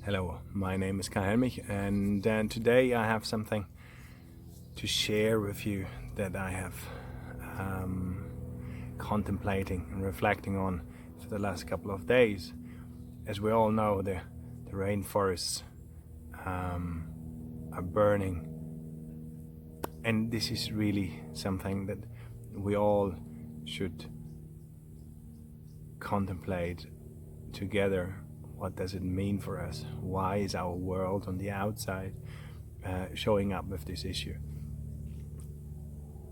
Hello, my name is Kai, and today I have something to share with you that I have contemplating and reflecting on for the last couple of days. As we all know, the rainforests are burning, and this is really something that we all should contemplate together. What does it mean for us? Why is our world on the outside showing up with this issue?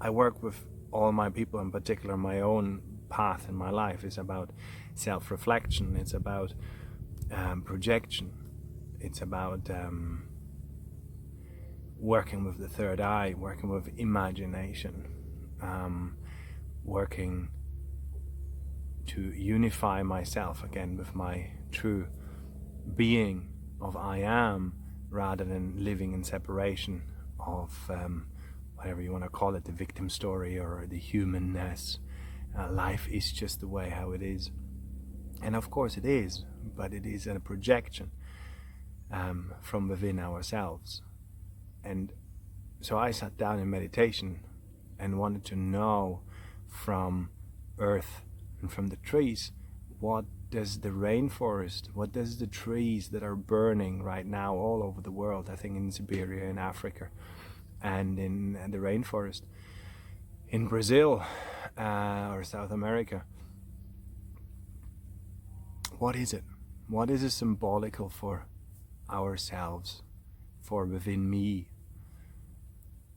I work with all my people, in particular my own path in my life is about self-reflection. It's about projection. It's about working with the third eye, working with imagination, working to unify myself again with my true being of I am, rather than living in separation of whatever you want to call it, the victim story or the humanness. Life is just the way how it is, and of course it is, but it is a projection from within ourselves. And so I sat down in meditation and wanted to know from earth and from the trees, what does the rainforest, what does the trees that are burning right now all over the world, I think in Siberia, in Africa, and in the rainforest in Brazil or South America, what is it? What is it symbolical for ourselves, for within me?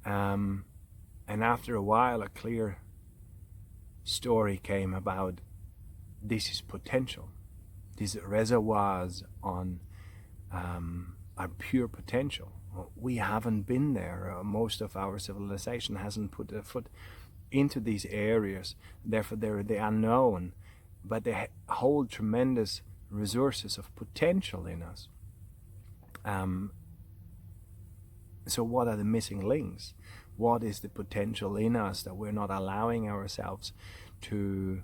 And after a while, a clear story came about. This is potential. These reservoirs on are pure potential. We haven't been there. Most of our civilization hasn't put a foot into these areas. Therefore, they're the unknown, but they hold tremendous resources of potential in us. So what are the missing links? What is the potential in us that we're not allowing ourselves to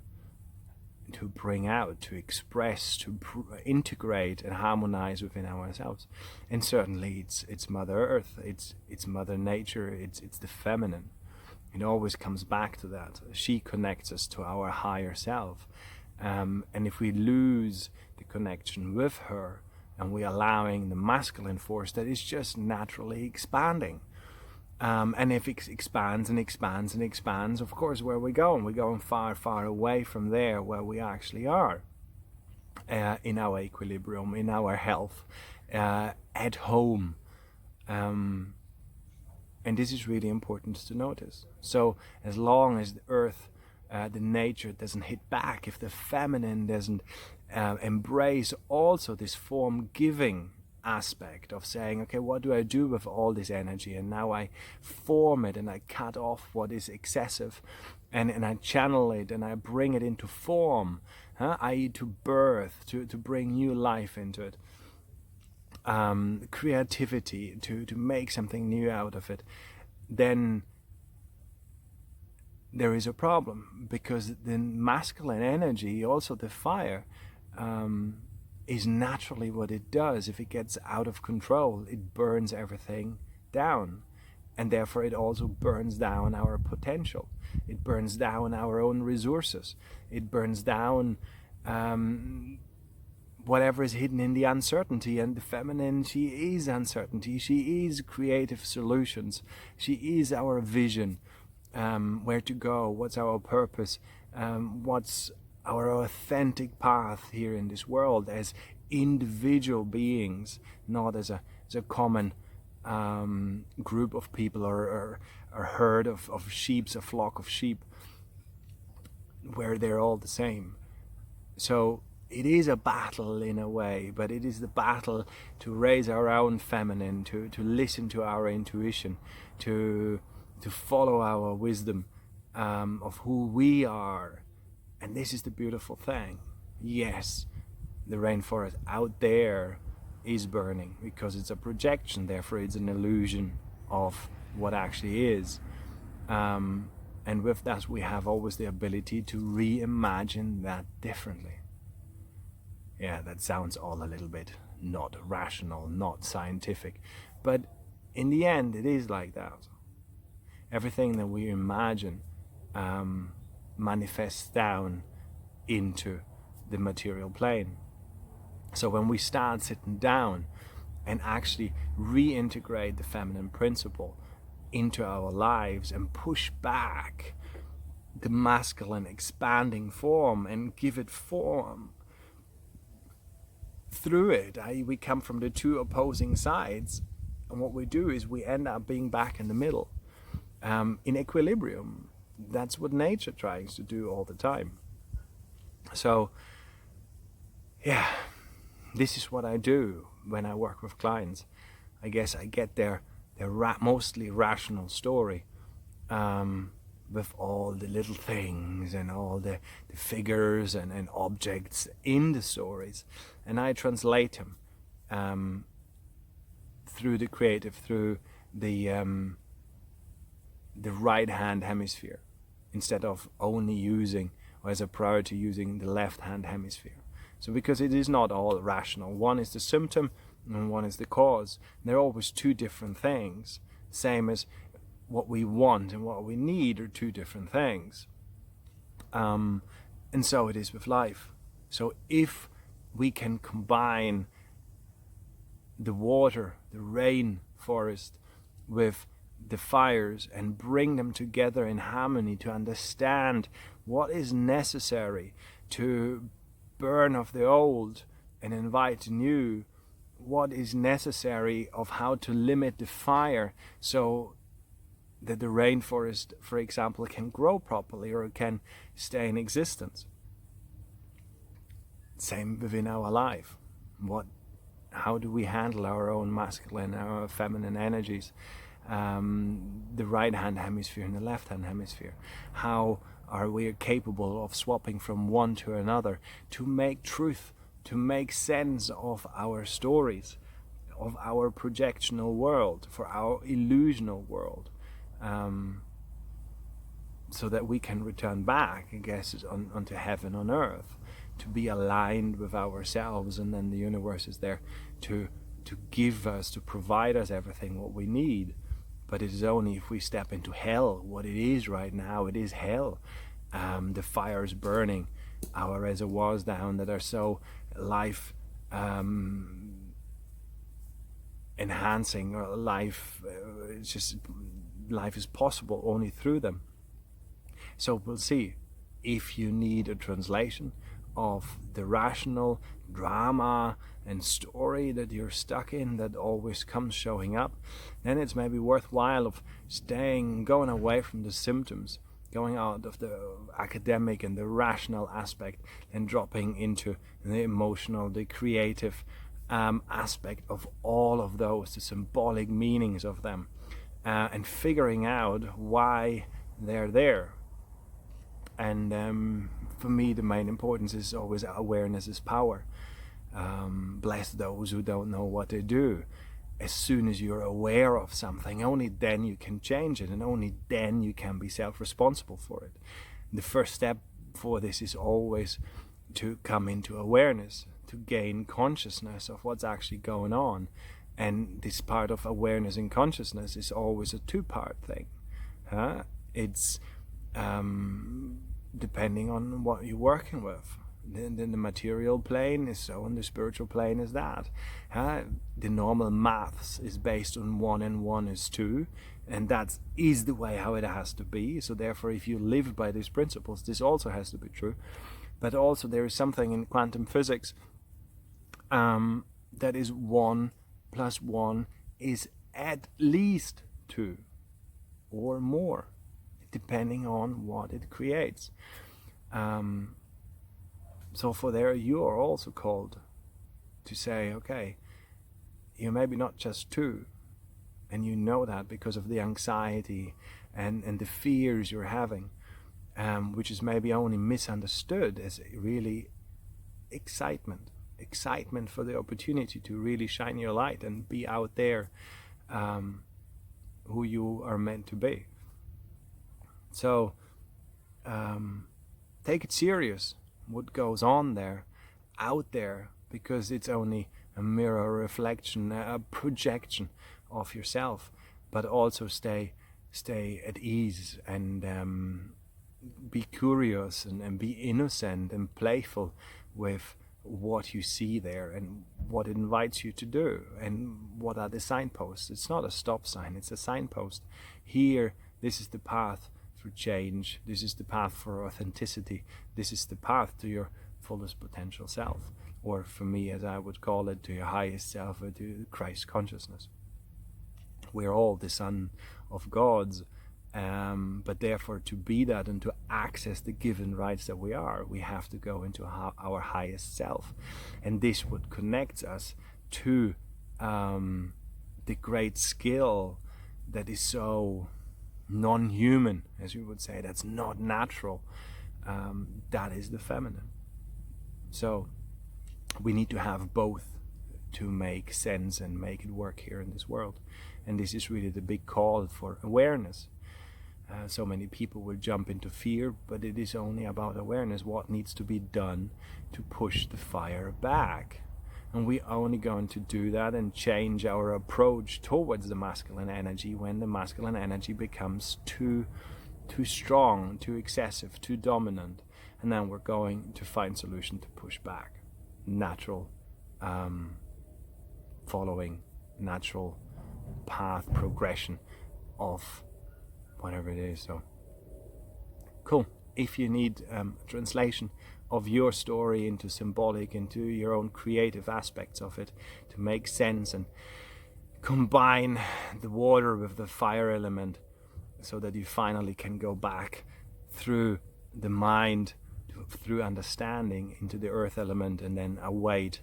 bring out, to express, to integrate and harmonize within ourselves? And certainly it's Mother Earth, it's Mother Nature, it's the feminine. It always comes back to that. She connects us to our higher self, and if we lose the connection with her and we're allowing the masculine force that is just naturally expanding, and if it expands and expands and expands, of course, where are we going? We're going far, far away from there where we actually are, in our equilibrium, in our health, at home. And this is really important to notice. So as long as the earth, the nature doesn't hit back, if the feminine doesn't embrace also this form-giving aspect of saying, okay, what do I do with all this energy? And now I form it and I cut off what is excessive, and I channel it and I bring it into form, i.e. to birth, to bring new life into it, creativity, to make something new out of it. Then there is a problem, because the masculine energy, also the fire, is naturally what it does. If it gets out of control, it burns everything down, and therefore it also burns down our potential. It burns down our own resources. It burns down whatever is hidden in the uncertainty. And the feminine, she is uncertainty. She is creative solutions. She is our vision, where to go, what's our purpose, what's our authentic path here in this world as individual beings, not as a common group of people or a herd of sheep, a flock of sheep, where they're all the same. So it is a battle in a way, but it is the battle to raise our own feminine, to listen to our intuition, to follow our wisdom of who we are. And this is the beautiful thing. Yes, the rainforest out there is burning because it's a projection, therefore it's an illusion of what actually is. And with that, we have always the ability to reimagine that differently. Yeah, that sounds all a little bit not rational, not scientific. But in the end, it is like that. Everything that we imagine manifests down into the material plane. So when we start sitting down and actually reintegrate the feminine principle into our lives and push back the masculine expanding form and give it form through it, we come from the two opposing sides, and what we do is we end up being back in the middle, in equilibrium. That's what nature tries to do all the time. So yeah, this is what I do when I work with clients. I guess I get their mostly rational story, with all the little things and all the figures and objects in the stories, and I translate them through the creative, through the right hand hemisphere, instead of only using, or as a priority, using the left hand hemisphere. So because it is not all rational, one is the symptom and one is the cause. They're always two different things, same as what we want and what we need are two different things. And so it is with life. So if we can combine the water, the rainforest, with the fires and bring them together in harmony to understand what is necessary to burn off the old and invite the new, what is necessary of how to limit the fire so that the rainforest, for example, can grow properly or can stay in existence. Same within our life. How do we handle our own masculine, our feminine energies? The right hand hemisphere and the left hand hemisphere. How are we capable of swapping from one to another to make truth, to make sense of our stories, of our projectional world, for our illusional world, so that we can return back, I guess, onto heaven on earth, to be aligned with ourselves, and then the universe is there to give us, to provide us everything what we need. But it is only if we step into hell, what it is right now. It is hell. The fires burning our reservoirs down that are so life enhancing, or life is possible only through them. So we'll see. If you need a translation of the rational drama and story that you're stuck in, that always comes showing up, then it's maybe worthwhile of going away from the symptoms, going out of the academic and the rational aspect, and dropping into the emotional, the creative aspect of all of those, the symbolic meanings of them, and figuring out why they're there. And for me, the main importance is always awareness is power. Bless those who don't know what they do. As soon as you're aware of something, only then you can change it, and only then you can be self-responsible for it. The first step for this is always to come into awareness, to gain consciousness of what's actually going on. And this part of awareness and consciousness is always a two-part thing. It's depending on what you're working with. Then the material plane is so, and the spiritual plane is that. The normal maths is based on 1 and 1 is 2, and that is the way how it has to be. So therefore, if you live by these principles, this also has to be true. But also there is something in quantum physics that is 1 plus 1 is at least 2 or more, depending on what it creates. So for there, you are also called to say, okay, you're maybe not just 2, and you know that because of the anxiety and the fears you're having, which is maybe only misunderstood as really excitement for the opportunity to really shine your light and be out there, who you are meant to be. So take it serious, what goes on there, out there, because it's only a mirror, a reflection, a projection of yourself, but also stay at ease and be curious and be innocent and playful with what you see there and what it invites you to do and what are the signposts. It's not a stop sign, it's a signpost. Here, this is the path for change, this is the path for authenticity, this is the path to your fullest potential self, or for me, as I would call it, to your highest self, or to Christ consciousness. We're all the son of gods, but therefore to be that and to access the given rights that we are, we have to go into our highest self. And this would connect us to the great skill that is so non-human, as you would say, that's not natural. That is the feminine. So we need to have both to make sense and make it work here in this world. And this is really the big call for awareness. So many people will jump into fear, but it is only about awareness. What needs to be done to push the fire back? And we're only going to do that and change our approach towards the masculine energy when the masculine energy becomes too strong, too excessive, too dominant. And then we're going to find solution to push back. Natural following, natural path progression of whatever it is. So cool. If you need translation of your story into symbolic, into your own creative aspects of it, to make sense and combine the water with the fire element, so that you finally can go back through the mind, through understanding, into the earth element, and then await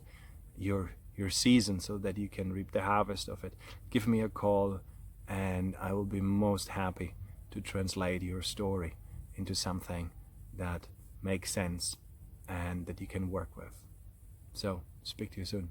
your season so that you can reap the harvest of it, give me a call and I will be most happy to translate your story into something that makes sense and that you can work with. So, speak to you soon.